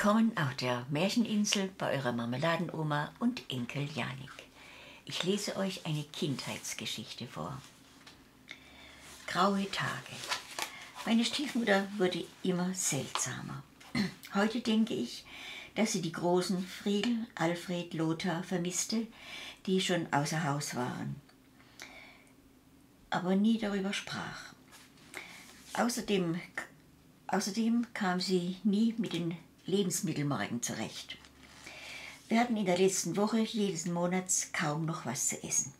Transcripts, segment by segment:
Willkommen auf der Märcheninsel bei eurer Marmeladenoma und Enkel Janik. Ich lese euch eine Kindheitsgeschichte vor. Graue Tage. Meine Stiefmutter wurde immer seltsamer. Heute denke ich, dass sie die großen Friedel, Alfred, Lothar vermisste, die schon außer Haus waren, aber nie darüber sprach. Außerdem kam sie nie mit den Lebensmittelmarken zurecht. Wir hatten in der letzten Woche jedes Monats kaum noch was zu essen.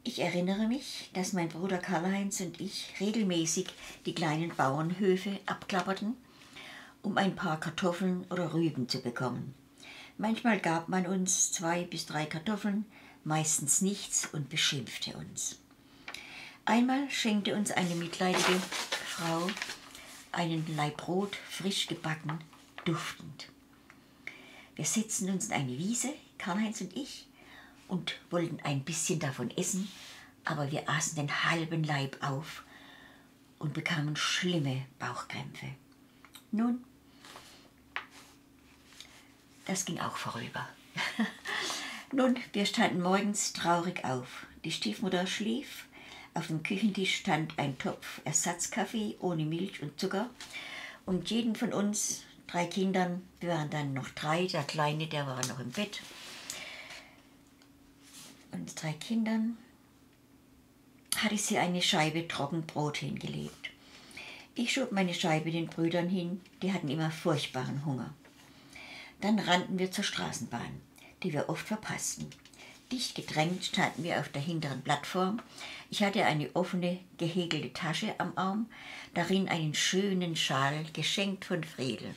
Ich erinnere mich, dass mein Bruder Karl-Heinz und ich regelmäßig die kleinen Bauernhöfe abklapperten, um ein paar Kartoffeln oder Rüben zu bekommen. Manchmal gab man uns 2 bis 3 Kartoffeln, meistens nichts und beschimpfte uns. Einmal schenkte uns eine mitleidige Frau einen Laib Brot, frisch gebacken, duftend. Wir setzten uns in eine Wiese, Karl-Heinz und ich, und wollten ein bisschen davon essen, aber wir aßen den halben Laib auf und bekamen schlimme Bauchkrämpfe. Nun, das ging auch vorüber. Nun, wir standen morgens traurig auf. Die Stiefmutter schlief. Auf dem Küchentisch stand ein Topf Ersatzkaffee ohne Milch und Zucker. Und jeden von uns 3 Kindern, wir waren dann noch 3, der Kleine, der war noch im Bett. Und 3 Kindern hatte sie eine Scheibe Trockenbrot hingelegt. Ich schob meine Scheibe den Brüdern hin, die hatten immer furchtbaren Hunger. Dann rannten wir zur Straßenbahn, die wir oft verpassten. Dicht gedrängt standen wir auf der hinteren Plattform. Ich hatte eine offene, gehäkelte Tasche am Arm, darin einen schönen Schal, geschenkt von Friedel.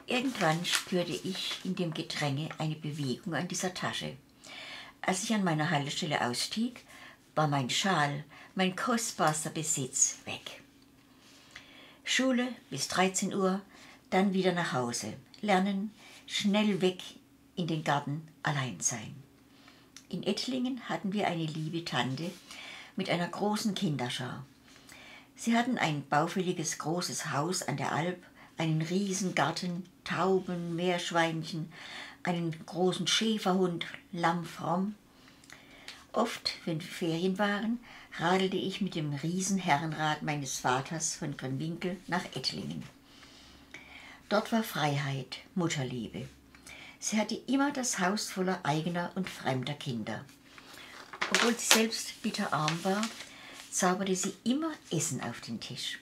Irgendwann spürte ich in dem Gedränge eine Bewegung an dieser Tasche. Als ich an meiner Haltestelle ausstieg, war mein Schal, mein kostbarster Besitz, weg. Schule bis 13 Uhr, dann wieder nach Hause, lernen, schnell weg in den Garten, allein sein. In Ettlingen hatten wir eine liebe Tante mit einer großen Kinderschar. Sie hatten ein baufälliges großes Haus an der Alp, einen riesen Garten, Tauben, Meerschweinchen, einen großen Schäferhund, Lamm Fromm. Oft, wenn Ferien waren, radelte ich mit dem Riesenherrenrad meines Vaters von Grünwinkel nach Ettlingen. Dort war Freiheit, Mutterliebe. Sie hatte immer das Haus voller eigener und fremder Kinder. Obwohl sie selbst bitterarm war, zauberte sie immer Essen auf den Tisch.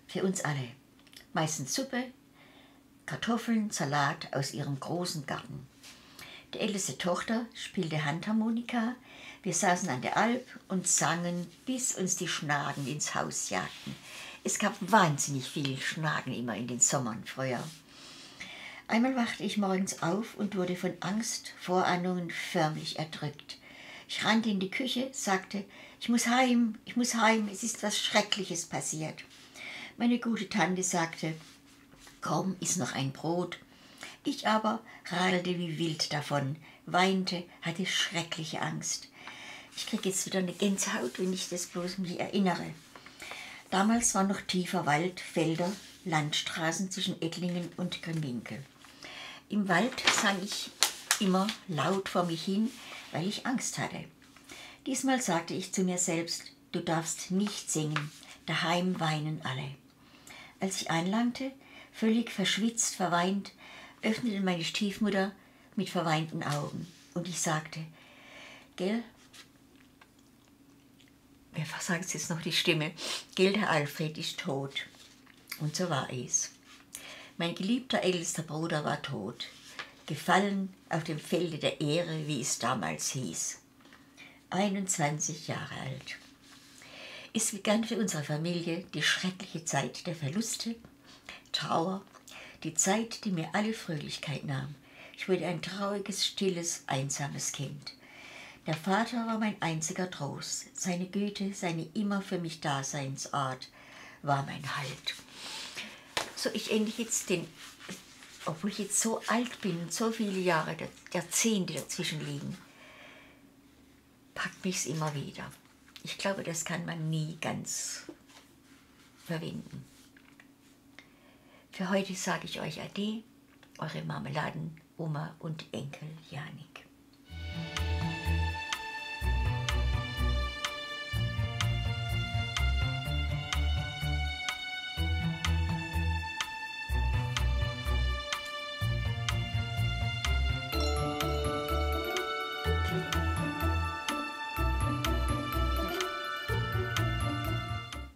Für uns alle. Meistens Suppe, Kartoffeln, Salat aus ihrem großen Garten. Die älteste Tochter spielte Handharmonika. Wir saßen an der Alp und sangen, bis uns die Schnagen ins Haus jagten. Es gab wahnsinnig viel Schnagen immer in den Sommern früher. Einmal wachte ich morgens auf und wurde von Angst, Vorahnungen förmlich erdrückt. Ich rannte in die Küche, sagte, ich muss heim, es ist was Schreckliches passiert. Meine gute Tante sagte, komm, iss noch ein Brot. Ich aber radelte wie wild davon, weinte, hatte schreckliche Angst. Ich kriege jetzt wieder eine Gänsehaut, wenn ich das bloß mich erinnere. Damals war noch tiefer Wald, Felder, Landstraßen zwischen Ettlingen und Grünwinkel. Im Wald sang ich immer laut vor mich hin, weil ich Angst hatte. Diesmal sagte ich zu mir selbst, du darfst nicht singen, daheim weinen alle. Als ich einlangte, völlig verschwitzt, verweint, öffnete meine Stiefmutter mit verweinten Augen und ich sagte, gell, wer sagt jetzt noch die Stimme, gell, der Alfred ist tot. Und so war es. Mein geliebter ältester Bruder war tot, gefallen auf dem Felde der Ehre, wie es damals hieß. 21 Jahre alt. Es begann für unsere Familie die schreckliche Zeit der Verluste, Trauer, die Zeit, die mir alle Fröhlichkeit nahm. Ich wurde ein trauriges, stilles, einsames Kind. Der Vater war mein einziger Trost. Seine Güte, seine immer für mich Daseinsart war mein Halt. So, ich endlich jetzt obwohl ich jetzt so alt bin und so viele Jahre, Jahrzehnte dazwischen liegen, packt mich's immer wieder. Ich glaube, das kann man nie ganz verwenden. Für heute sage ich euch Ade, eure Marmeladen-Oma und Enkel Janik.